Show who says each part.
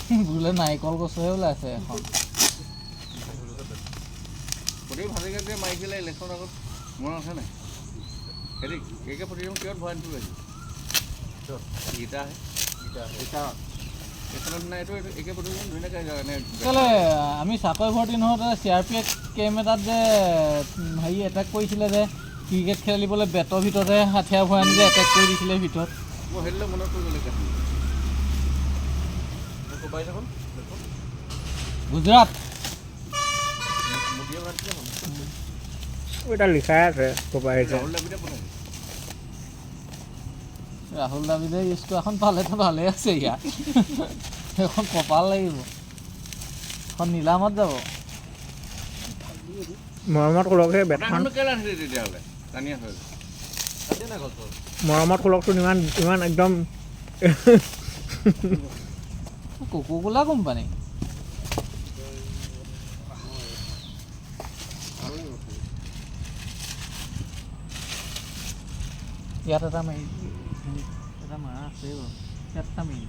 Speaker 1: বোলে নাৰিকল গছহে ওলাইছে এখন
Speaker 2: গোটেই ভাজিকে যে মাৰিছিলে ইলেকশ্যন আগত মনত আছে নাই হেৰি একে প্ৰতিজন কিহত ভৰাই নিদিব লাগিব গীতা একে প্ৰতিজন ধুনীয়াকৈ
Speaker 1: কেলে আমি চাকৰি ভৰ্তি নহওঁতে CRPF কেম্প এটাত যে হেৰি এটেক কৰিছিলে যে ক্ৰিকেট খেলিবলৈ বেটৰ ভিতৰতে হাথিয়াৰ ভৰাই আনি যে এটেক কৰি দিছিলে ভিতৰত
Speaker 2: মই সেইদিনা মনত পৰিবলৈ
Speaker 1: গুজৰাট
Speaker 3: এটা লিখাই আছে কপাইছে
Speaker 1: ৰাহুল দ্ৰাবিড়ে ইউজটো এখন পালেতো ভালে আছে ইয়াত এখন কপাল লাগিব এখন নিলামত যাব
Speaker 3: মৰমত খোলকহে বেটখন
Speaker 2: তেতিয়াহ'লে টানিয়া হৈ
Speaker 3: মৰমত খোলকটো ইমান একদম
Speaker 1: কোকোকোলা কোম্পানী ইয়াত এটা মাৰি এটা মাৰা আছে বাৰু ইয়াত এটা মাৰি